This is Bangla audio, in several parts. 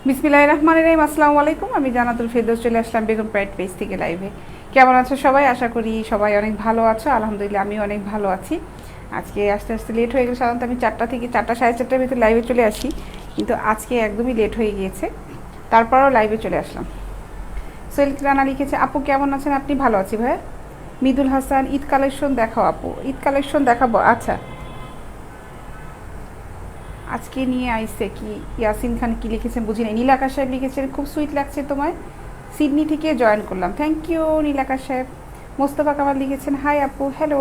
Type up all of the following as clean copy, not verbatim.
বিসমিল্লাহির রহমানির রহিম। আসসালামু আলাইকুম। আমি জান্নাতুল ফেরদৌস চলে আসলাম বেগম প্রাইড পেজ থেকে লাইভে। কেমন আছো সবাই? আশা করি সবাই অনেক ভালো আছো। আলহামদুলিল্লাহ আমিও অনেক ভালো আছি। আজকে আস্তে আস্তে লেট হয়ে গেল। সাধারণত আমি 4টা থেকে 4টা সাড়ে 4টার ভিতরে লাইভে চলে আসি, কিন্তু আজকে একদমই লেট হয়ে গিয়েছে, তারপরেও লাইভে চলে আসলাম। সোহেল রানা লিখেছে, আপু কেমন আছেন? আপনি? ভালো আছি ভাইয়া। মৃদুল হাসান, ঈদ কালেকশন দেখাও আপু। ঈদ কালেকশন দেখাবো, আচ্ছা। আজকে নিয়ে আইসে কি ইয়াসিন খান কি লিখেছেন বুঝি নাই। নীলাকাশ সাহেব লিখেছেন, খুব সুইট লাগছে তোমায়, সিডনি থেকে জয়েন করলাম। থ্যাংক ইউ নীলাকাশ সাহেব। মোস্তফা কামাল লিখেছেন, হাই আপু, হ্যালো।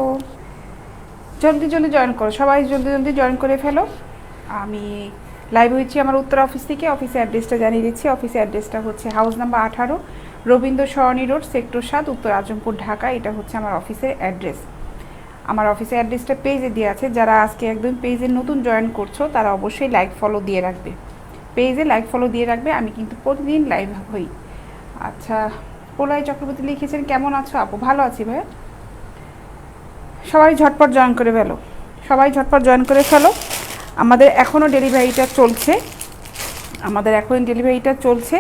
জলদি জলদি জয়েন করো সবাই, জলদি জলদি জয়েন করে ফেলো। আমি লাইভ হয়েছি আমার উত্তর অফিস থেকে। অফিসের অ্যাড্রেসটা জানিয়ে দিচ্ছি। অফিসের অ্যাড্রেসটা হচ্ছে হাউস নাম্বার 18, রবীন্দ্র সরণি রোড, সেক্টর 7, উত্তর আজমপুর, ঢাকা। এটা হচ্ছে আমার অফিসের অ্যাড্রেস। আমার অফিসের অ্যাড্রেসটা পেজে দেওয়া আছে। যারা আজকে একদম পেজে নতুন জয়েন করছো তারা অবশ্যই লাইক ফলো দিয়ে রাখবে, পেজে লাইক ফলো দিয়ে রাখবে। আমি কিন্তু প্রতিদিন লাইভ হই। আচ্ছা, প্রলয় চক্রবর্তী লিখেছেন, কেমন আছো আপু? ভালো আছি ভাইয়া। সবাই ঝটপট জয়েন করে ফেলো, সবাই ঝটপট জয়েন করে ফেলো। আমাদের এখনও ডেলিভারিটা চলছে,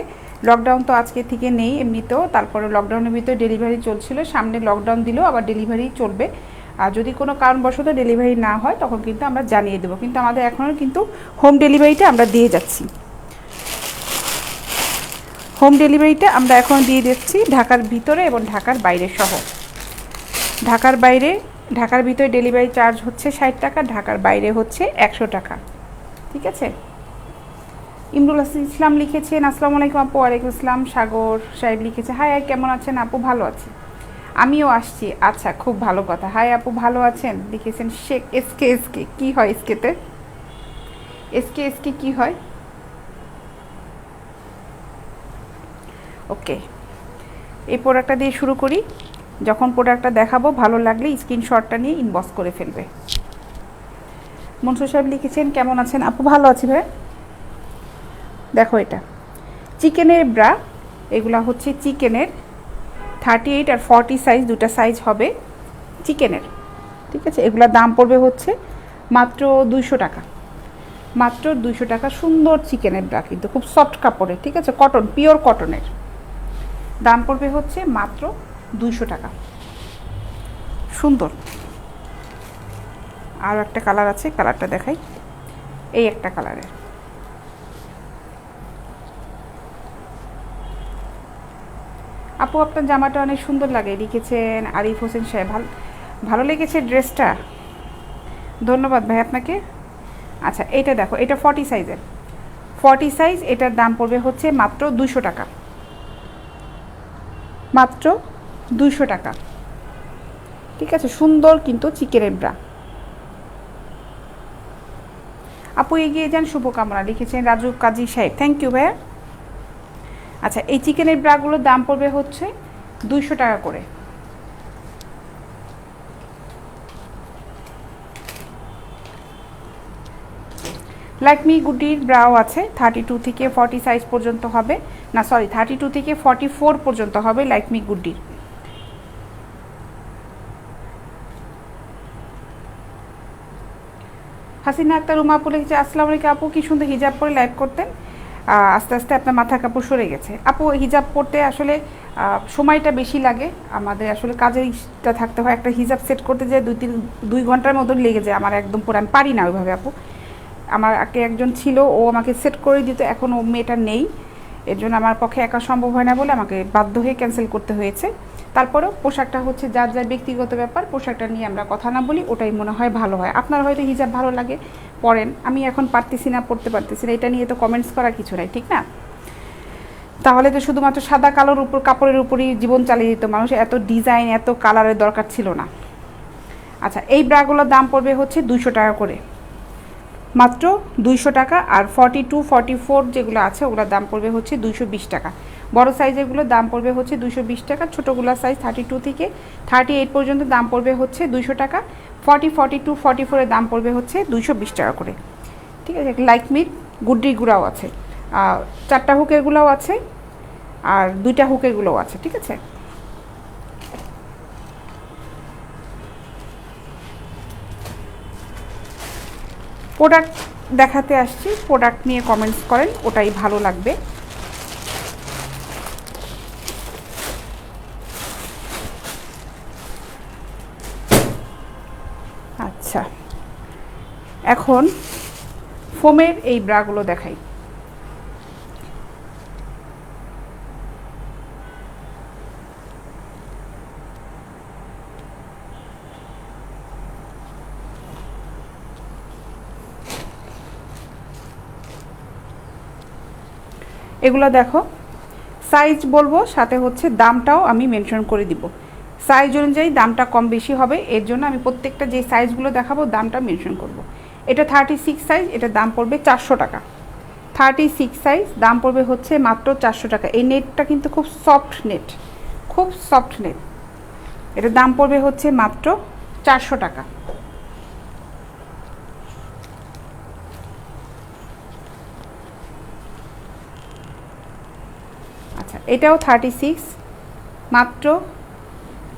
লকডাউন তো আজকে থেকে নেই এমনিতেও। তারপরে লকডাউনের ভিতরে ডেলিভারি চলছিল, সামনে লকডাউন দিলেও আবার ডেলিভারি চলবে। আর যদি কোনো কারণবশত ডেলিভারি না হয় তখন কিন্তু আমরা জানিয়ে দেবো, কিন্তু আমাদের এখনও কিন্তু হোম ডেলিভারিটা আমরা দিয়ে যাচ্ছি। হোম ডেলিভারিটা আমরা এখন দিয়ে দিচ্ছি ঢাকার ভিতরে এবং ঢাকার বাইরে সহ। ঢাকার ভিতরে ডেলিভারি চার্জ হচ্ছে 60 টাকা, ঢাকার বাইরে হচ্ছে 100 টাকা। ঠিক আছে। ইমরুল ইসলাম লিখেছেন, আসসালামু আলাইকুম আপু। ওয়ালাইকুম আসসালাম। সাগর সাহেব লিখেছে, হাই কেমন আছেন আপু? ভালো আছি, আমিও আসছি। আচ্ছা, খুব ভালো কথা। হাই আপু, ভালো আছেন? লিখেছেন শেখ এসকে কী হয়? এসকেতে এসকে কী হয়? ওকে, এই প্রোডাক্টটা দিয়ে শুরু করি। যখন প্রোডাক্টটা দেখাবো ভালো লাগলে স্ক্রিনশটটা নিয়ে ইনবক্স করে ফেলবে। মনসুর সাহেব লিখেছেন, কেমন আছেন আপু? ভালো আছি ভাই। দেখো, এটা চিকেনের ব্রা, এগুলা হচ্ছে চিকেনের 38 আর 40 সাইজ, দুটা সাইজ হবে চিকেনের। ঠিক আছে, এগুলোর দাম পড়বে হচ্ছে মাত্র 200 টাকা, মাত্র 200 টাকা। সুন্দর চিকেনের ব্রা, কিন্তু খুব সফট কাপড়ের। ঠিক আছে, কটন, পিওর কটনের। দাম পড়বে হচ্ছে মাত্র 200 টাকা। সুন্দর। আর একটা কালার আছে, কালারটা দেখাই। এই একটা কালারের, আপু আপনার জামাটা অনেক সুন্দর লাগে, লিখেছেন আরিফ হোসেন সাহেব। ভালো লেগেছে ড্রেসটা, ধন্যবাদ ভাই আপনাকে। আচ্ছা, এটা দেখো, এটা 40 সাইজের, 40 সাইজ। এটার দাম পড়বে হচ্ছে মাত্র 200 টাকা, মাত্র 200 টাকা। ঠিক আছে, সুন্দর কিন্তু চিকেনের ব্রা। আপু এগিয়ে যান, শুভকামনা, লিখেছেন রাজু কাজী সাহেব। থ্যাংক ইউ ভাইয়া। আচ্ছা, এই চিকেনের ব্রাগুলোর দাম পড়বে হচ্ছে 200 টাকা করে। লাইকমি গুডির ব্রাও আছে, 32 থেকে 40 সাইজ পর্যন্ত হবে, না সরি 32 থেকে 44 পর্যন্ত হবে লাইকমি গুডির। হাসিনা আক্তার রুমা আপু লিখেছে, আসসালামু আলাইকুম আপু, কি সুন্দর হিজাব পরে লাইভ করতেন, আস্তে আস্তে আপনার মাথার কাপড় সরে গেছে। আপু হিজাব পরতে আসলে সময়টা বেশি লাগে, আমাদের আসলে কাজের ইচ্ছা থাকতে হয়। একটা হিজাব সেট করতে যায় 2 ঘন্টার মতন লেগে যায় আমার, একদম পরে আমি পারি না ওইভাবে আপু। আমার আগে একজন ছিল, ও আমাকে সেট করে দিত, এখন ও মেয়েটা নেই, এর জন্য আমার পক্ষে একা সম্ভব হয় না বলে আমাকে বাধ্য হয়ে ক্যান্সেল করতে হয়েছে। তারপরেও পোশাকটা হচ্ছে যার যার ব্যক্তিগত ব্যাপার, পোশাকটা নিয়ে আমরা কথা না বলি, ওটাই মনে হয় ভালো হয়। আপনার হয়তো হিজাব ভালো লাগে, পরেন, আমি এখন পারতেছি না, পড়তে পারতেছি না, এটা নিয়ে তো কমেন্টস করার কিছু নাই, ঠিক না? তাহলে তো শুধুমাত্র সাদা কালোর উপর, কাপড়ের উপরই জীবন চালিয়ে দিত মানুষ, এত ডিজাইন এত কালারের দরকার ছিল না। আচ্ছা, এই ব্রাগুলোর দাম পড়বে হচ্ছে 200 টাকা করে, মাত্র 200 টাকা। আর 42 44 যেগুলো আছে ওগুলোর দাম পড়বে হচ্ছে 220 টাকা। বড় সাইজেরগুলোর দাম পড়বে হচ্ছে 220 টাকা, ছোটোগুলোর সাইজ 32 থেকে 38 পর্যন্ত দাম পড়বে হচ্ছে 200 টাকা। 40 42 44-এর দাম পড়বে হচ্ছে 220 টাকা করে। ঠিক আছে, লাইকমির গুড্ডিগুলোও আছে, 4টা হুকেরগুলোও আছে, আর 2টা হুকেরগুলোও আছে। ঠিক আছে, প্রোডাক্ট দেখাতে আসছি, প্রোডাক্ট নিয়ে কমেন্টস করেন, ওটাই ভালো লাগবে। আচ্ছা, এখন ফোমের এই ব্রাগুলো দেখাই। এগুলো দেখো, সাইজ বলবো, সাথে হচ্ছে দামটাও আমি মেনশন করে দিব। সাইজ অনুযায়ী দামটা কম বেশি হবে, এর জন্য আমি প্রত্যেকটা যে সাইজগুলো দেখাবো দামটা মেনশন করব। এটা 36 সাইজ, এটার দাম পড়বে 400 টাকা। 36 সাইজ, দাম পড়বে হচ্ছে মাত্র 400 টাকা। এই নেটটা কিন্তু খুব সফট নেট, খুব সফট নেট। এটার দাম পড়বে হচ্ছে মাত্র 400 টাকা। আচ্ছা, এটাও 36, মাত্র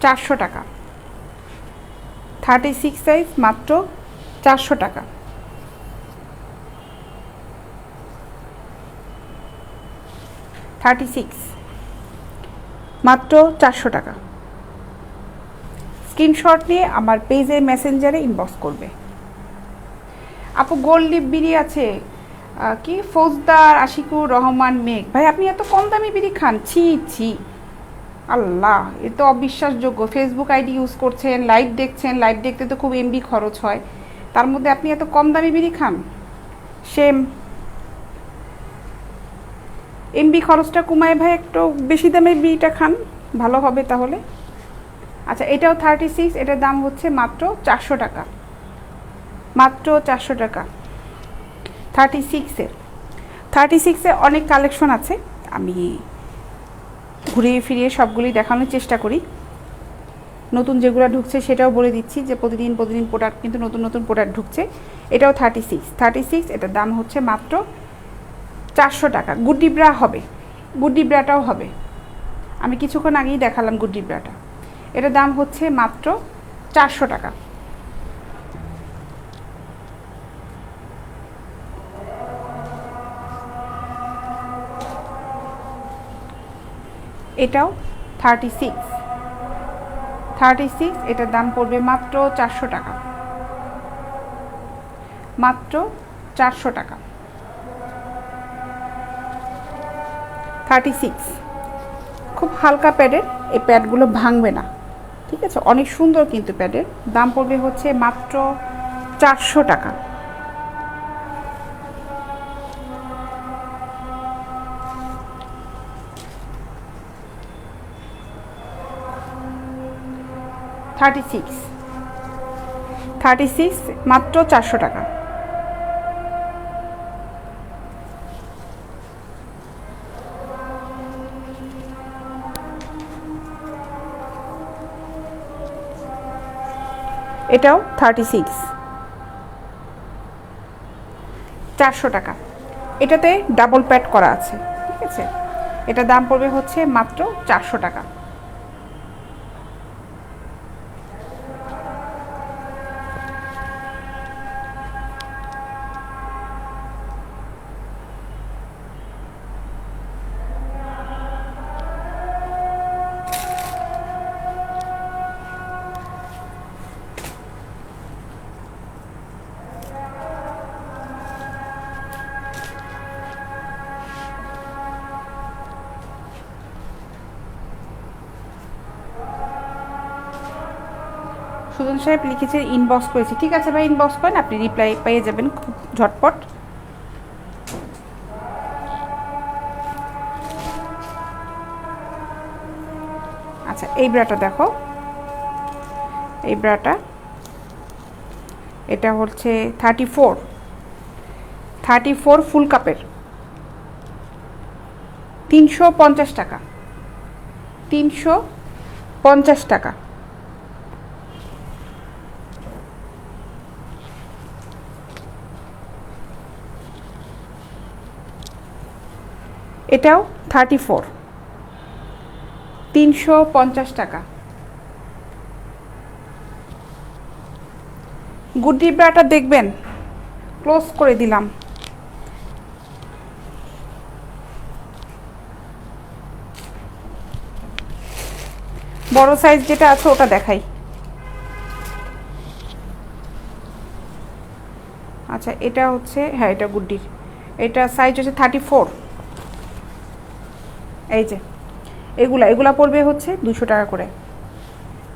400 টাকা। 36 সাইজ, মাত্র 400 টাকা। মাত্র 400 টাকা। স্ক্রিনশট নিয়ে আমার পেজে মেসেঞ্জারে ইনবক্স করবে। আপু গোল্ড লিপ বিড়ি আছে কি? ফৌজদার আশিকুর রহমান মেঘ ভাই, আপনি এত কম দামি বিড়ি খান? ছি ছি, আল্লাহ, এ তো অবিশ্বাসযোগ্য। ফেসবুক আইডি ইউজ করছেন, লাইভ দেখছেন, লাইভ দেখতে তো খুব এমবি খরচ হয়, তার মধ্যে আপনি এত কম দামি বিড়ি খান? সেম। এমবি খরচটা কমায় ভাই একটু বেশি দামের বিড়িটা খান, ভালো হবে তাহলে। আচ্ছা, এটাও 36, এটার দাম হচ্ছে মাত্র 400 টাকা। মাত্র 400 টাকা। 36-এ অনেক কালেকশন আছে, আমি ঘুরিয়ে ফিরিয়ে সবগুলি দেখানোর চেষ্টা করি। নতুন যেগুলো ঢুকছে সেটাও বলে দিচ্ছি যে প্রতিদিন প্রোডাক্ট কিন্তু নতুন নতুন প্রোডাক্ট ঢুকছে। এটাও 36, এটার দাম হচ্ছে মাত্র 400 টাকা। গুড্ডি ব্রা হবে, গুড্ডি ব্রাটাও হবে, আমি কিছুক্ষণ আগেই দেখালাম গুড্ডি ব্রাটা। এটার দাম হচ্ছে মাত্র 400 টাকা। এটাও 36, এটার দাম পড়বে মাত্র 400 টাকা। মাত্র 400 টাকা। 36, খুব হালকা প্যাডের, এই প্যাডগুলো ভাঙবে না, ঠিক আছে? অনেক সুন্দর কিন্তু প্যাডের। দাম পড়বে হচ্ছে মাত্র 400 টাকা। থার্টি সিক্স, মাত্র 400 টাকা। এটাও 36, 400 টাকা। এটাতে ডাবল প্যাড করা আছে, ঠিক আছে? এটা দাম পড়বে হচ্ছে মাত্র 400 টাকা। সুজন সাহেব লিখেছে ইনবক্স করেছি, ঠিক আছে ভাই, ইনবক্স করেন, আপনি রিপ্লাই পেয়ে যাবেন খুব ঝটপট। আচ্ছা, এই ব্রাটা দেখো, এই ব্রাটা, এটা হচ্ছে 34 ফুল কাপের, 350 টাকা। 350 টাকা। এটাও 34, 350 টাকা। গুড্ডি ব্রাটা দেখবেন, ক্লোজ করে দিলাম। বড় সাইজ যেটা আছে ওটা দেখাই। আচ্ছা এটা হচ্ছে, হ্যাঁ এটা গুড্ডির, এটা সাইজ হচ্ছে 34। এই যে এগুলা পড়বে হচ্ছে 200 টাকা করে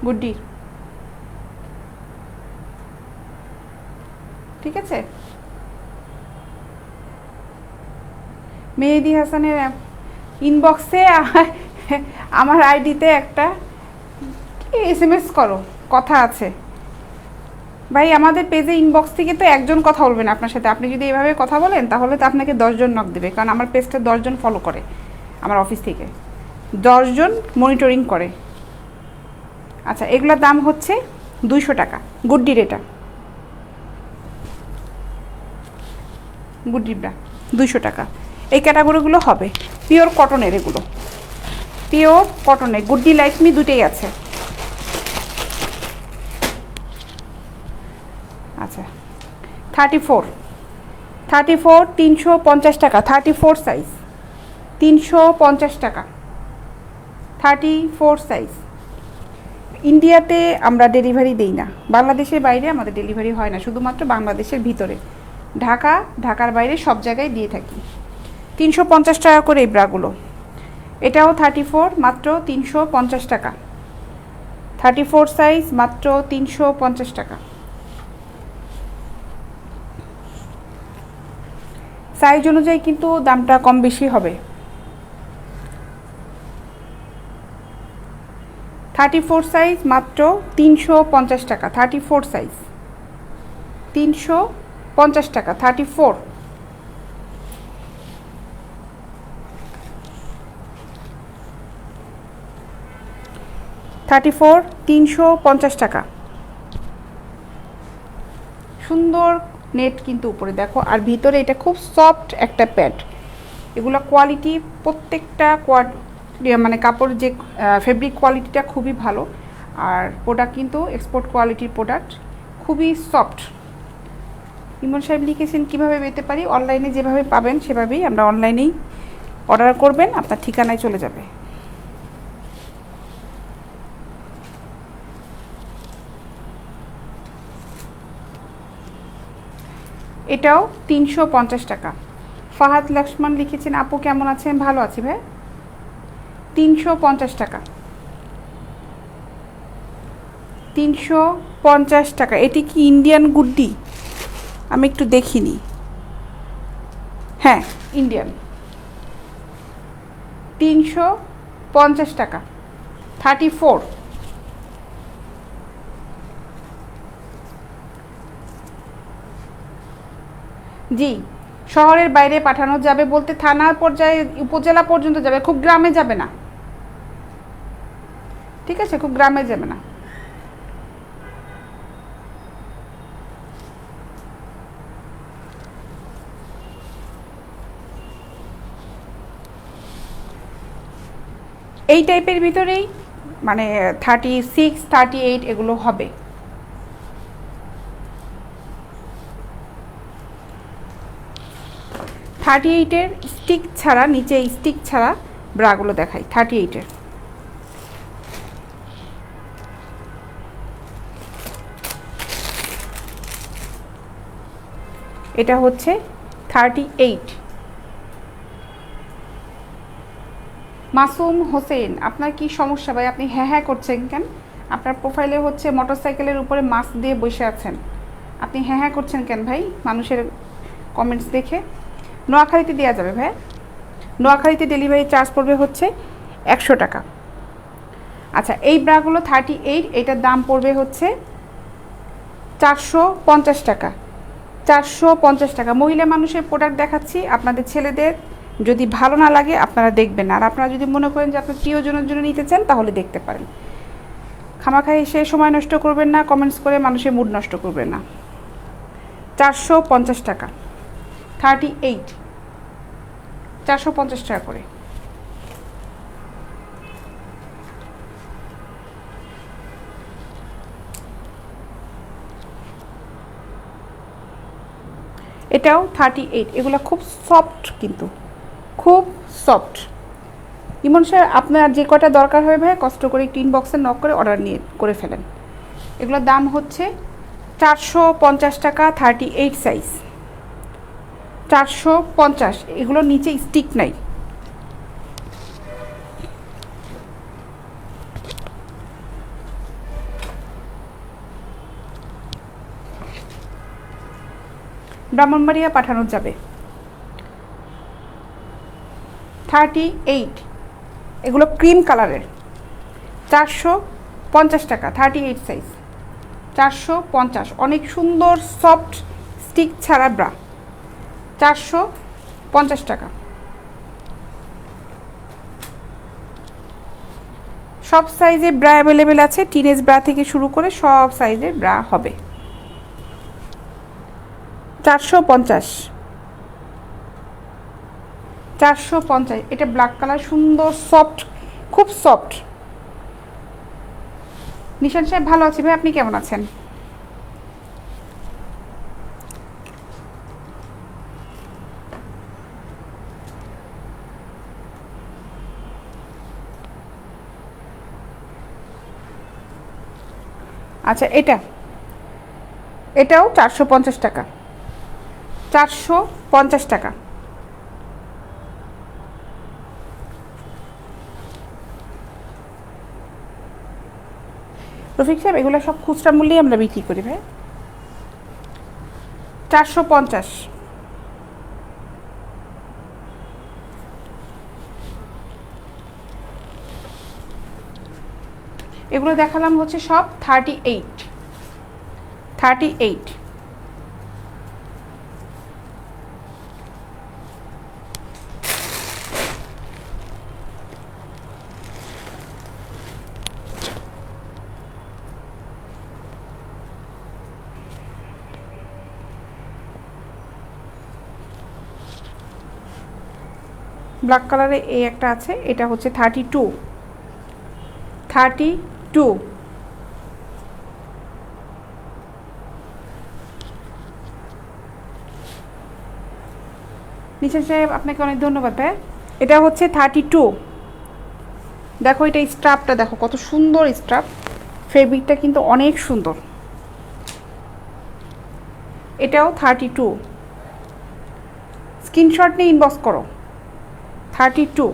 গুড্ডির, ঠিক আছে। মেহেদি হাসানের ইনবক্সে আমার আইডিতে একটা SMS করো, কথা আছে। ভাই আমাদের পেজে ইনবক্স থেকে তো একজন কথা বলবেন আপনার সাথে, আপনি যদি এভাবে কথা বলেন তাহলে তো আপনাকে 10 জন নক দেবে, কারণ আমার পেজটা 10 জন ফলো করে, আমার অফিস থেকে 10 জন মনিটরিং করে। আচ্ছা এগুলোর দাম হচ্ছে 200 টাকা গুড্ডির, এটা গুড্ডিরটা 200 টাকা। এই ক্যাটাগরিগুলো হবে পিওর কটনের, এগুলো পিওর কটনের, গুড্ডি লাইকমি দুটোই আছে। আচ্ছা 34 350 টাকা, 34 সাইজ 350 টাকা, 34 সাইজ। ইন্ডিয়াতে আমরা ডেলিভারি দিই না, বাংলাদেশের বাইরে আমাদের ডেলিভারি হয় না, শুধুমাত্র বাংলাদেশের ভিতরে, ঢাকার বাইরে সব জায়গায় দিয়ে থাকি। 350 টাকা করে এই ব্রাগুলো। এটাও 34, মাত্র 350 টাকা, 34 সাইজ মাত্র 350 টাকা। সাইজ অনুযায়ী কিন্তু দামটা কম বেশি হবে। 34 সাইজ মাত্র 350 টাকা, 34 সাইজ 350 টাকা, 34। থার্টি ফোর 350 টাকা। সুন্দর নেট কিন্তু উপরে দেখো, আর ভিতরে এটা খুব সফট একটা প্যাড। এগুলো কোয়ালিটি প্রত্যেকটা মানে কাপড় যে ফেব্রিক কোয়ালিটিটা খুবই ভালো, আর প্রোডাক্ট কিন্তু এক্সপোর্ট কোয়ালিটির প্রোডাক্ট, খুবই সফট। ইমন সাহেব লিখেছেন কীভাবে পেতে পারি, অনলাইনে যেভাবে পাবেন সেভাবেই, আমরা অনলাইনেই অর্ডার করবেন, আপনার ঠিকানায় চলে যাবে। এটাও 350 টাকা। ফাহাদ লক্ষ্মণ লিখেছেন আপু কেমন আছেন, ভালো আছি ভাই। 350 টাকা, 350 টাকা। এটি কি ইন্ডিয়ান গুড্ডি? আমি একটু দেখিনি। হ্যাঁ ইন্ডিয়ান। 350 টাকা, 34। জি শহরের বাইরে পাঠানো যাবে বলতে থানা পর্যায়ে, উপজেলা পর্যন্ত যাবে, খুব গ্রামে যাবে না, ঠিক আছে, খুব গ্রামে যাবে না। এই টাইপের ভিতরেই মানে 36, 38 এগুলো হবে। থার্টি এইটের স্টিক ছাড়া, নিচে স্টিক ছাড়া ব্রাগুলো দেখাই। 38-এর এটা হচ্ছে 38। মাসুম হোসেন আপনার কি সমস্যা ভাই, আপনি হ্যাঁ হ্যাঁ করছেন কেন? আপনার প্রোফাইলে হচ্ছে মোটরসাইকেলের উপরে মাস্ক দিয়ে বসে আছেন, আপনি হ্যাঁ হ্যাঁ করছেন কেন ভাই মানুষের কমেন্টস দেখে? নোয়াখালীতে দেওয়া যাবে ভাই, নোয়াখালীতে ডেলিভারি চার্জ পড়বে হচ্ছে 100 টাকা। আচ্ছা এই ব্রাগুলো 38, এটার দাম পড়বে হচ্ছে 450 টাকা, 450 টাকা। মহিলা মানুষের প্রোডাক্ট দেখাচ্ছি, আপনাদের ছেলেদের যদি ভালো না লাগে আপনারা দেখবেন না, আর আপনারা যদি মনে করেন যে আপনার প্রিয়জনের জন্য নিতে চান তাহলে দেখতে পারেন। খামাখাই সে সময় নষ্ট করবেন না, কমেন্টস করে মানুষের মুড নষ্ট করবেন না। 450 টাকা, 38, 450 টাকা করে। এটাও 38। এগুলো খুব সফট, কিন্তু খুব সফট। ইমন সাহেব, আপনার যে কটা দরকার হবে ভাই কষ্ট করে একটু ইনবক্সে নক করে অর্ডার নিয়ে করে ফেলেন। এগুলোর দাম হচ্ছে 450 টাকা, 38 সাইজ, 450। এগুলোর নিচে স্টিক নাই। ব্রাহ্মণবাড়িয়া পাঠানো যাবে। 38, এগুলো ক্রিম কালারের, 450 টাকা, 38 সাইজ, 450। অনেক সুন্দর সফট স্টিক ছাড়া ব্রা, 450 টাকা। সব সাইজের ব্রা অ্যাভেলেবেল আছে, টিনেজ ব্রা থেকে শুরু করে সব সাইজের ব্রা হবে। 450, 450। এটা ব্ল্যাক কালার, সুন্দর সফট, খুব সফট। নিশান সাহেব ভালো আছি ভাই, আপনি কেমন আছেন? আচ্ছা, এটাও 450 টাকা, 450 টাকা। রফিক সাহেব, এগুলো সব খুচরা মূল্যেই আমরা বিক্রি করি ভাই, 450। এগুলো দেখালাম হচ্ছে সব 38, 38। ব্ল্যাক কালারে এই একটা আছে, এটা হচ্ছে 32, 32। নিশান সাহেব, আপনাকে অনেক ধন্যবাদ ভাই। এটা হচ্ছে 32। দেখো এটা স্ট্রাপটা দেখো কত সুন্দর স্ট্রাপ, ফেব্রিকটা কিন্তু অনেক সুন্দর। এটাও 32, স্ক্রিনশট নিয়ে ইনবক্স করো। 32।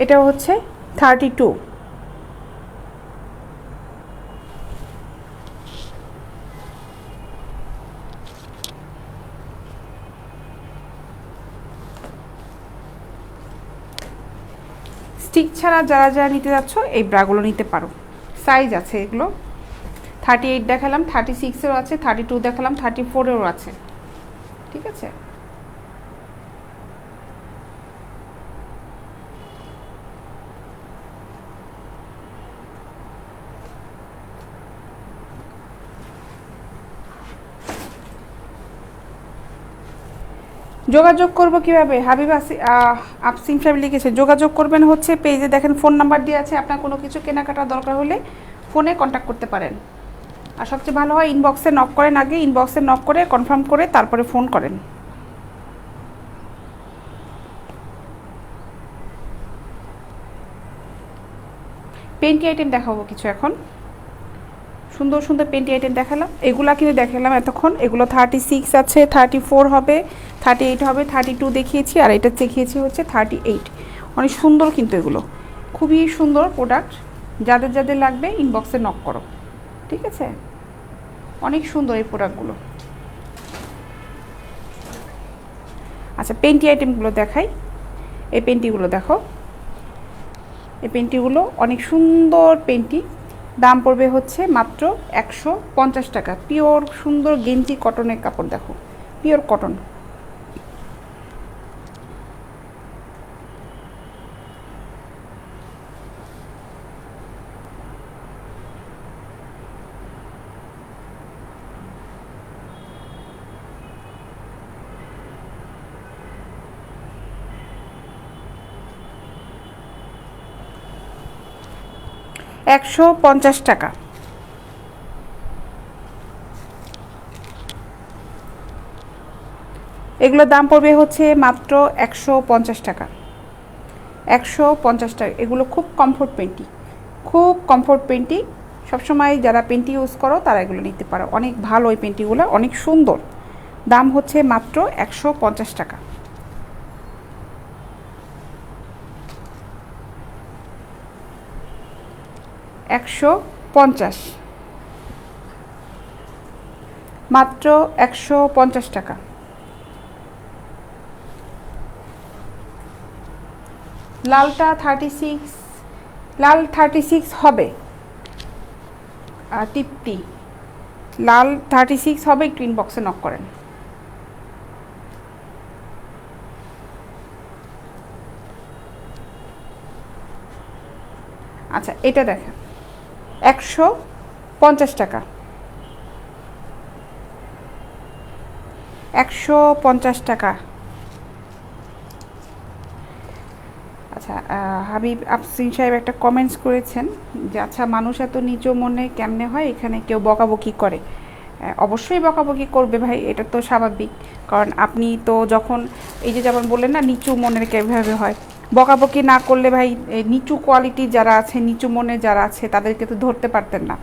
এটা হচ্ছে 32। স্টিক ছাড়া যারা যারা নিতে যাচ্ছ এই ব্রাগুলো নিতে পারো। সাইজ আছে এগুলো, 38 দেখালাম, 36এরও আছে, 32 দেখালাম, 34এরও আছে। ঠিক আছে, যোগাযোগ করব কিভাবে? হাবিব আফসিম সাহেব লিখেছে যোগাযোগ করবেন হচ্ছে পেজে দেখেন ফোন নাম্বার দিয়ে আছে, আপনার কোনো কিছু কেনাকাটা দরকার হলে ফোনে কন্ট্যাক্ট করতে পারেন। আর সবচেয়ে ভালো হয় ইনবক্সে নক করেন, আগে ইনবক্সে নক করে কনফার্ম করে তারপরে ফোন করেন। পেন্টি আইটেম দেখাবো কিছু এখন, সুন্দর সুন্দর পেন্টি আইটেম দেখালাম। এগুলা কিন্তু দেখালাম এতক্ষণ, এগুলো 36 আছে, 34 হবে, 38 হবে, 32 দেখিয়েছি, আর এটা দেখিয়েছি হচ্ছে 38। অনেক সুন্দর কিন্তু এগুলো, খুবই সুন্দর প্রোডাক্ট। যাদের যাদের লাগবে ইনবক্সে নক করো, ঠিক আছে? অনেক সুন্দর এই প্রোডাক্টগুলো। আচ্ছা, পেন্টি আইটেমগুলো দেখাই। এই পেন্টিগুলো দেখো, এই পেন্টিগুলো অনেক সুন্দর পেন্টি। দাম পড়বে হচ্ছে মাত্র 150 টাকা। পিওর সুন্দর গেঞ্জি কটনের কাপড়, দেখো পিওর কটন। 150 টাকা। এগুলোর দাম পড়বে হচ্ছে মাত্র 150 টাকা। 150 টাকা। এগুলো খুব কমফোর্ট পেন্টি, খুব কমফোর্ট পেন্টি। সবসময় যারা পেন্টি ইউজ করো তারা এগুলো নিতে পারো, অনেক ভালো এই পেন্টিগুলো, অনেক সুন্দর। দাম হচ্ছে মাত্র 150 টাকা। একশো পঞ্চাশ, মাত্র 150 টাকা। লালটা 36, লাল 36 হবে, টিপটি লাল 36 হবে, একটু ইনবক্সে নক করেন। আচ্ছা এটা দেখেন, 150 টাকা। 150 টাকা। আচ্ছা হাবিব আফসিন সাহেব একটা কমেন্টস করেছেন যে আচ্ছা মানুষ এত নিচু মনে কেমনে হয়, এখানে কেউ বকাবকি করে। অবশ্যই বকাবকি করবে ভাই, এটা তো স্বাভাবিক। কারণ আপনি তো যখন এই যে যেমন বললেন না নিচু মনের কীভাবে হয়, বকাবকি না করলে ভাই নিচু কোয়ালিটি যারা আছে, নিচু মনে যারা আছে তাদেরকে তো ধরতে পারতেন না।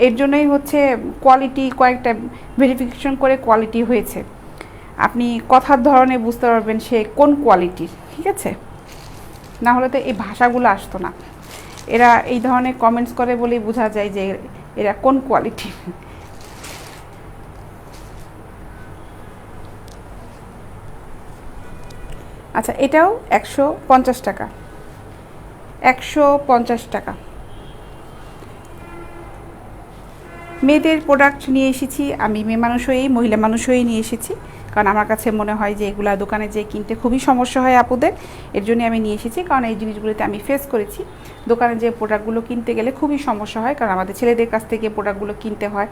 এর জন্যই হচ্ছে কোয়ালিটি কয়েকটা ভেরিফিকেশন করে কোয়ালিটি হয়েছে। আপনি কথার ধরনে বুঝতে পারবেন সে কোন কোয়ালিটির, ঠিক আছে? না হলে তো এই ভাষাগুলো আসতো না। এরা এই ধরনের কমেন্টস করে বলেই বোঝা যায় যে এরা কোন কোয়ালিটির। আচ্ছা এটাও 150 টাকা। 150 টাকা। মেয়েদের প্রোডাক্ট নিয়ে এসেছি আমি, মেয়ে মানুষ হয়েই মহিলা মানুষ হয়েই নিয়ে এসেছি, কারণ আমার কাছে মনে হয় যে এগুলা দোকানে যেয়ে কিনতে খুবই সমস্যা হয় আপুদের। এর জন্যই আমি নিয়ে এসেছি, কারণ এই জিনিসগুলোতে আমি ফেস করেছি। দোকানে যে প্রোডাক্টগুলো কিনতে গেলে খুবই সমস্যা হয়, কারণ আমাদের ছেলেদের কাছ থেকে প্রোডাক্টগুলো কিনতে হয়,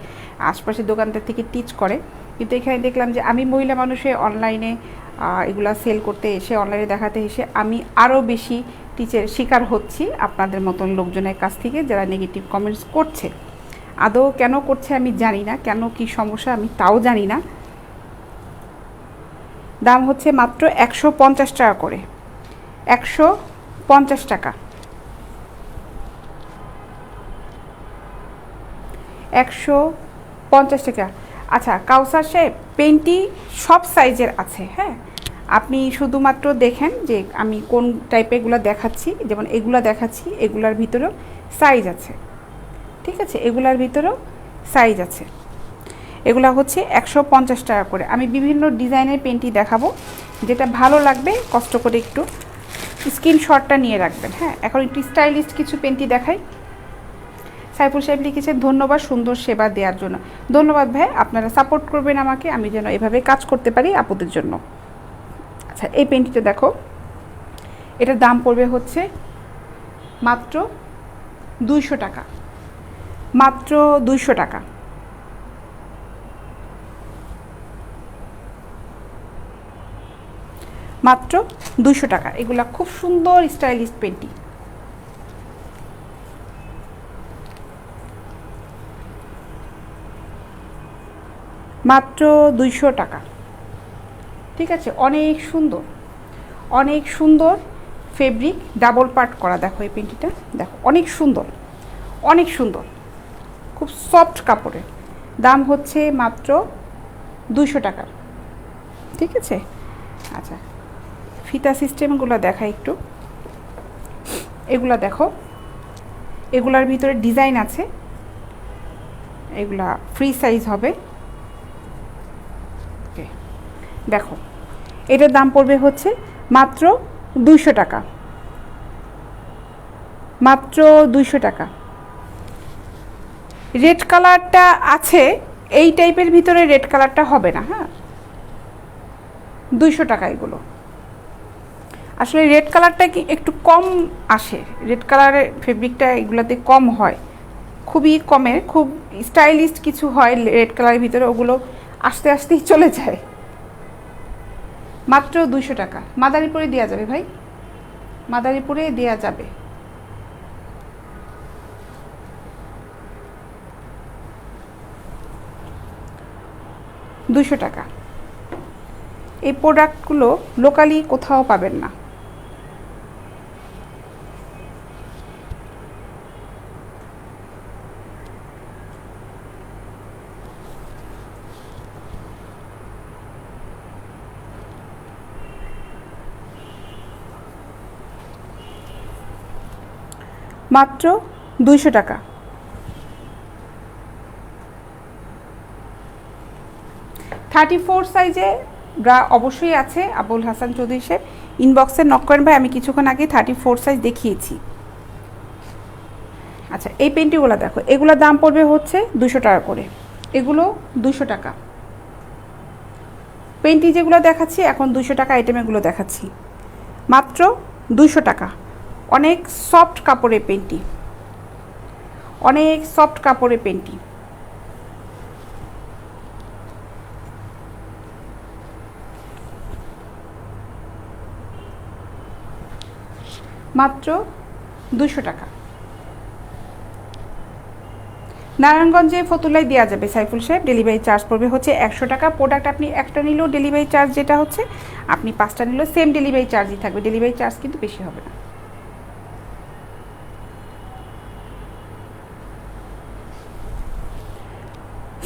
আশপাশের দোকানদার থেকে টিচ করে। কিন্তু এখানে দেখলাম যে আমি মহিলা মানুষে অনলাইনে এগুলা সেল করতে এসে, অনলাইনে দেখাতে এসে আমি আরও বেশি শিকার হচ্ছি আপনাদের মতন লোকজনের কাছ থেকে, যারা নেগেটিভ কমেন্টস করছে। আদৌ কেন করছে আমি জানি না, কেন কি সমস্যা আমি তাও জানি না। দাম হচ্ছে মাত্র 150 টাকা করে। 150 টাকা। 150 টাকা। আচ্ছা কাউসার সাহেব, পেন্টি সব সাইজের আছে, হ্যাঁ? আপনি শুধুমাত্র দেখেন যে আমি কোন টাইপেরগুলো দেখাচ্ছি, যেমন এগুলা দেখাচ্ছি, এগুলার ভিতরেও সাইজ আছে, ঠিক আছে? এগুলার ভিতরেও সাইজ আছে। এগুলা হচ্ছে 150 টাকা করে। আমি বিভিন্ন ডিজাইনের পেন্টি দেখাবো, যেটা ভালো লাগবে কষ্ট করে একটু স্ক্রিনশটটা নিয়ে রাখবেন, হ্যাঁ? এখন একটু স্টাইলিস্ট কিছু পেন্টি দেখাই। সাইফুল সাহেব লিখেছে ধন্যবাদ সুন্দর সেবা দেওয়ার জন্য। ধন্যবাদ ভাই, আপনারা সাপোর্ট করবেন আমাকে, আমি যেন এভাবে কাজ করতে পারি আপুদের জন্য। আচ্ছা এই পেন্টিটা দেখো, এটার দাম পড়বে হচ্ছে মাত্র 200 টাকা। মাত্র 200 টাকা। মাত্র 200 টাকা। এগুলা খুব সুন্দর স্টাইলিশ পেন্টি। মাত্র 200 টাকা, ঠিক আছে? অনেক সুন্দর, অনেক সুন্দর ফেব্রিক, ডাবল পার্ট করা। দেখো এই পেন্টিটা দেখো, অনেক সুন্দর, অনেক সুন্দর, খুব সফট কাপড়ের। দাম হচ্ছে মাত্র 200 টাকা, ঠিক আছে? আচ্ছা ফিতা সিস্টেমগুলো দেখাই একটু। এগুলা দেখো, এগুলার ভিতরে ডিজাইন আছে, এগুলা ফ্রি সাইজ হবে। দেখো এটার দাম পড়বে হচ্ছে মাত্র 200 টাকা। মাত্র 200 টাকা। রেড কালারটা আছে, এই টাইপের ভিতরে রেড কালারটা হবে না, হ্যাঁ? 200 টাকা এগুলো। আসলে রেড কালারটা কি একটু কম আসে, রেড কালারের ফেব্রিকটা এগুলোতে কম হয়, খুবই কমের, খুব স্টাইলিশ কিছু হয় রেড কালারের ভিতরে, ওগুলো আস্তে আস্তেই চলে যায়। মাত্র 200 টাকা। মাদারীপুরে দেওয়া যাবে ভাই, মাদারীপুরে দেওয়া যাবে। 200 টাকা। এই প্রোডাক্টগুলো লোকালি কোথাও পাবেন না। মাত্র 200 টাকা। 34 সাইজে ব্রা অবশ্যই আছে আবুল হাসান চৌধুরী সাহেব, ইনবক্সে নক করেন ভাই, আমি কিছুক্ষণ আগে 34 সাইজ দেখিয়েছি। আচ্ছা এই পেন্টিগুলো দেখো, এগুলোর দাম পড়বে হচ্ছে 200 টাকা করে, এগুলো 200 টাকা। পেন্টি যেগুলো দেখাচ্ছি এখন 200 টাকা আইটেমগুলো দেখাচ্ছি, মাত্র 200 টাকা। অনেক সফট কাপড়ের পেন্টি, অনেক সফট কাপড়ের পেন্টি। মাত্র 200 টাকা। নারায়ণগঞ্জে ফতুল্লায় দেওয়া যাবে সাইফুল সাহেব, ডেলিভারি চার্জ পড়বে হচ্ছে 100 টাকা। প্রোডাক্ট আপনি একটা নিলেও ডেলিভারি চার্জ যেটা হচ্ছে, আপনি 5টা নিলেও সেম ডেলিভারি চার্জই থাকবে, ডেলিভারি চার্জ কিন্তু বেশি হবে না।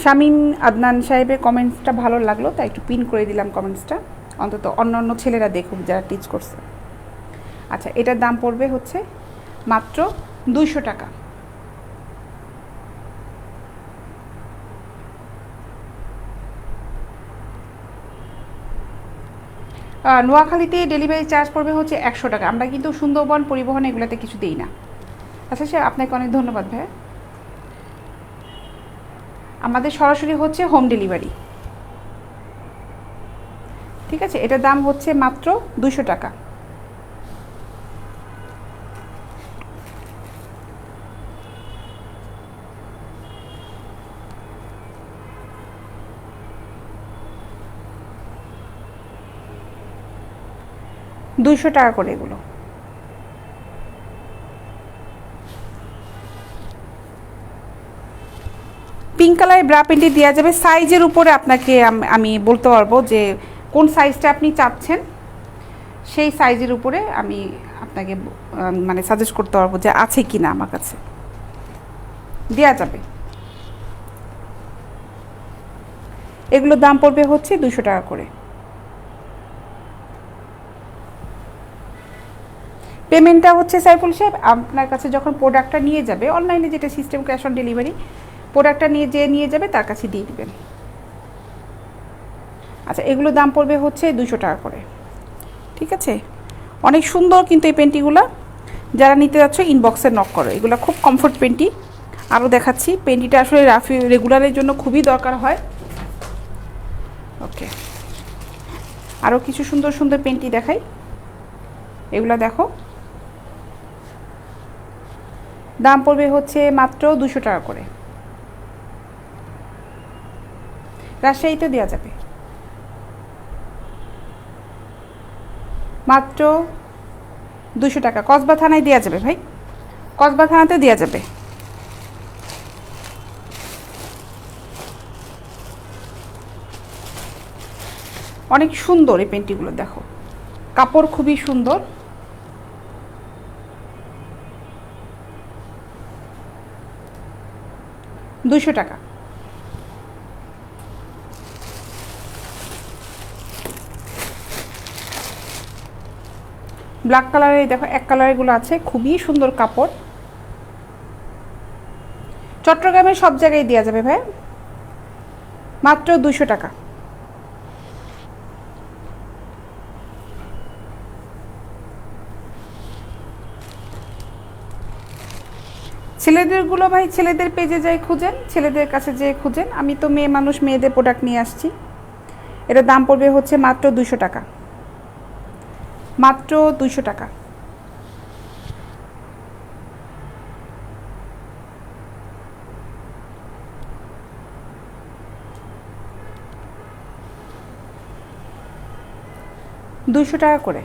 শামীম আদনান সাহেবের কমেন্টসটা ভালো লাগলো, তাই একটু পিন করে দিলাম কমেন্টসটা, অন্তত অন্য অন্য ছেলেরা দেখুক যারা টিচ করছে। আচ্ছা এটার দাম পড়বে হচ্ছে মাত্র 200 টাকা। নোয়াখালীতে ডেলিভারি চার্জ পড়বে হচ্ছে 100 টাকা। আমরা কিন্তু সুন্দরবন পরিবহন এগুলোতে কিছু দিই না। আচ্ছা স্যার আপনাকে অনেক ধন্যবাদ ভাই। আমাদের সরাসরি হচ্ছে হোম ডেলিভারি, ঠিক আছে। এটার দাম হচ্ছে মাত্র 200 টাকা। টাকা করে এগুলো। পিঙ্ক কালারের ব্রা পেন্টি দেওয়া যাবে, সাইজের উপরে আপনাকে আমি বলতে পারবো যে কোন সাইজটা আপনি চাচ্ছেন, সেই সাইজের উপরে আমি আপনাকে মানে সাজেস্ট করতে পারবো যে আছে কি না আমার কাছে, দেওয়া যাবে। এগুলোর দাম পড়বে হচ্ছে 200 টাকা করে। পেমেন্টটা হচ্ছে সাইফুল সাহেব আপনার কাছে যখন প্রোডাক্টটা নিয়ে যাবে, অনলাইনে যেটা সিস্টেম ক্যাশ অন ডেলিভারি, প্রোডাক্টটা নিয়ে যাবে তার কাছে দিয়ে দিবেন। আচ্ছা এগুলোর দাম পড়বে হচ্ছে 200 টাকা করে, ঠিক আছে। অনেক সুন্দর কিন্তু এই পেন্টিগুলো, যারা নিতে যাচ্ছ ইনবক্সে নক করো, এগুলো খুব কমফোর্ট পেন্টি। আরও দেখাচ্ছি, পেন্টিটা আসলে রেগুলারের জন্য খুবই দরকার হয়। ওকে আরও কিছু সুন্দর সুন্দর পেন্টি দেখাই, এগুলো দেখো, দাম পড়বে হচ্ছে মাত্র 200 টাকা করে। রাজশাহীতে দেওয়া যাবে মাত্র 200 টাকা। কসবা থানায় দেওয়া যাবে ভাই, কসবা থানাতে দেওয়া যাবে। অনেক সুন্দর এই পেন্টিগুলো দেখো, কাপড় খুবই সুন্দর। $200 টাকা। ব্ল্যাক কালারের দেখো, এক কালারগুলো আছে, খুবই সুন্দর কাপড়। চট্টগ্রামের সব জায়গায় দেওয়া যাবে ভাই, মাত্র 200 টাকা। ছেলেদেরগুলো ভাই ছেলেদের পেজে যাই খুঁজেন, ছেলেদের কাছে যেয়ে খুঁজেন, আমি তো মেয়ে মানুষ, মেয়েদের প্রোডাক্ট নিয়ে আসছি। এটার দাম পড়বে হচ্ছে মাত্র 200 টাকা, মাত্র 200 টাকা। $200 করে।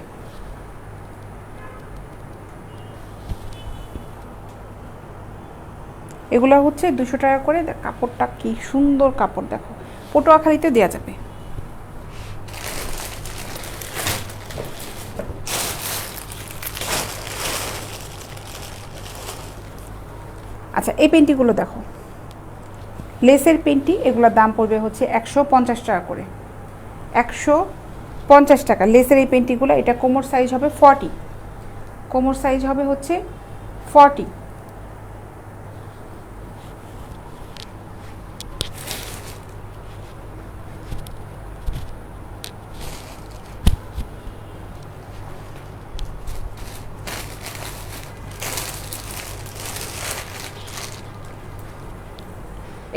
এগুলো হচ্ছে 200 টাকা করে। কাপড়টা কি সুন্দর কাপড় দেখো, পটুয়াখালীতেও দেওয়া যাবে। আচ্ছা, এই পেন্টিগুলো দেখো, লেসের পেন্টি, এগুলোর দাম পড়বে হচ্ছে 150 টাকা করে। 150 টাকা লেসের এই পেন্টিগুলো। এটা কোমর সাইজ হবে 40, কোমর সাইজ হবে হচ্ছে 40।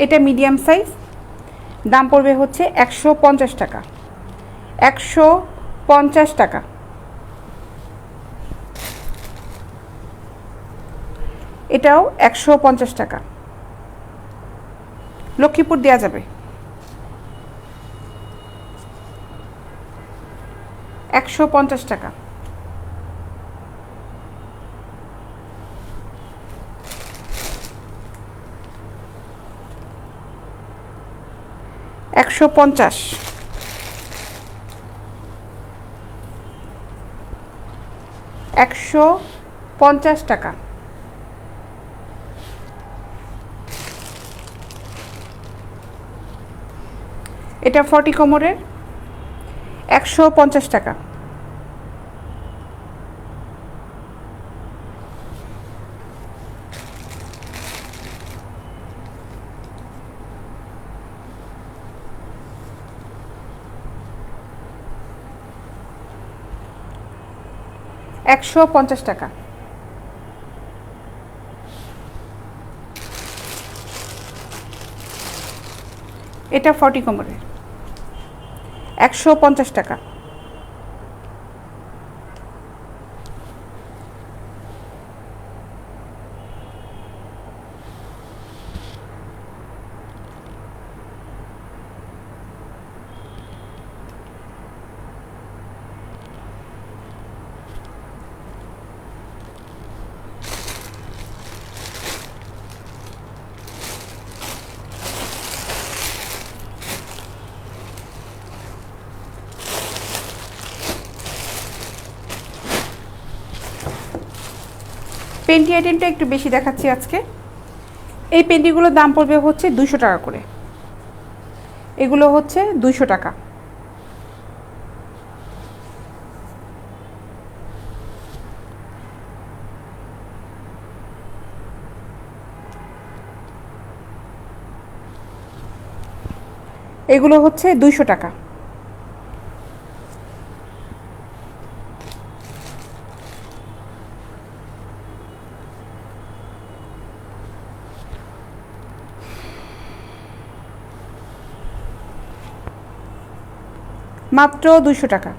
এটা মিডিয়াম সাইজ, দাম পড়বে হচ্ছে 150 টাকা। 150 টাকা। এটাও 150 টাকা। লক্ষ্মীপুর দেওয়া যাবে। 150 টাকা। 150। 150 টাকা। এটা 40 কোমরের, 150 টাকা। $150 টাকা। এটা 40 কোমরের, 150 টাকা। পেন্টি আইটেমটা একটু বেশি দেখাচ্ছি আজকে। এই পেন্টিগুলোর দাম পড়বে হচ্ছে 200 টাকা করে। এগুলো হচ্ছে 200 টাকা। এগুলো হচ্ছে 200 টাকা। মাত্র 200 টাকা।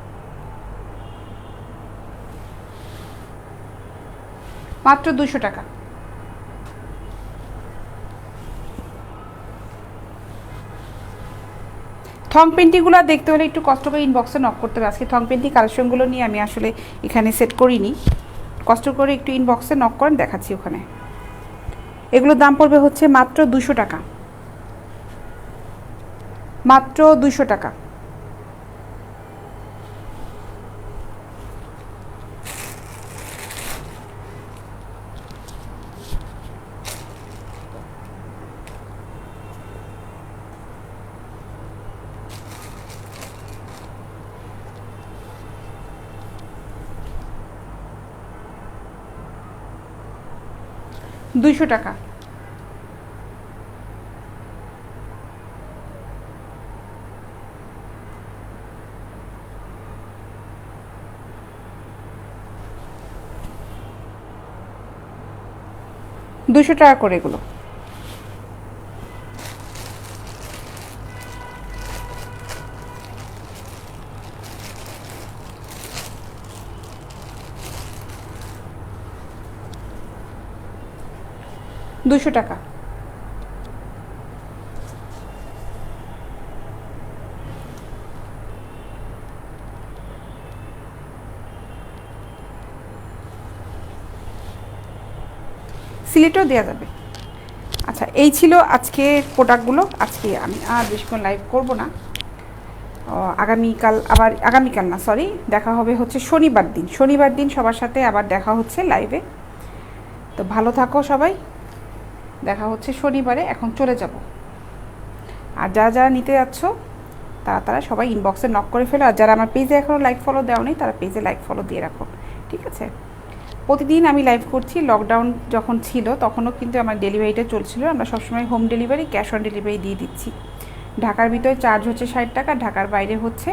মাত্র 200 টাকা। থং পেন্টিগুলো দেখতে হলে একটু কষ্ট করে ইনবক্সে নক করতে হবে। আজকে থং পেন্টি কালেকশনগুলো নিয়ে আমি আসলে এখানে সেট করিনি, কষ্ট করে একটু ইনবক্সে নক করেন, দেখাচ্ছি ওখানে। এগুলোর দাম পড়বে হচ্ছে মাত্র 200 টাকা। মাত্র 200 টাকা। টাকা। $200 করে এগুলো। $200 টাকা। সিলেটও দেওয়া যাবে। আচ্ছা, এই ছিল আজকে প্রোডাক্টগুলো। আজকে আমি আর বেশিক্ষণ লাইভ করব না। আগামীকাল আবার, আগামীকাল না সরি, দেখা হবে হচ্ছে শনিবার দিন সবার সাথে আবার দেখা হচ্ছে লাইভে। তো ভালো থাকো সবাই, দেখা হচ্ছে শনিবারে। এখন চলে যাব। আর যারা যারা নিতে যাচ্ছ তারা সবাই ইনবক্সে নক করে ফেলো। আর যারা আমার পেজে এখনও লাইক ফলো দেওয়া নেই তারা পেজে লাইক ফলো দিয়ে রাখো, ঠিক আছে? প্রতিদিন আমি লাইভ করছি। লকডাউন যখন ছিল তখনও কিন্তু আমার ডেলিভারিটা চলছিল। আমরা সবসময় home delivery, cash on delivery দিয়ে দিচ্ছি। ঢাকার ভিতরে চার্জ হচ্ছে 60 টাকা, ঢাকার বাইরে হচ্ছে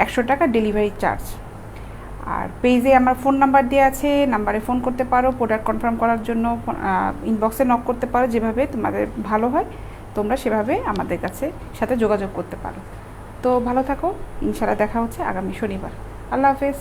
100 টাকা ডেলিভারি চার্জ। আর পেজে আমার ফোন নাম্বার দেওয়া আছে, নাম্বারে ফোন করতে পারো প্রোডাক্ট কনফার্ম করার জন্য, ইনবক্সে নক করতে পারো। যেভাবে তোমাদের ভালো হয় তোমরা সেভাবে আমাদের সাথে যোগাযোগ করতে পারো। তো ভালো থাকো, ইনশাআল্লাহ দেখা হচ্ছে আগামী শনিবার। আল্লাহ হাফেজ।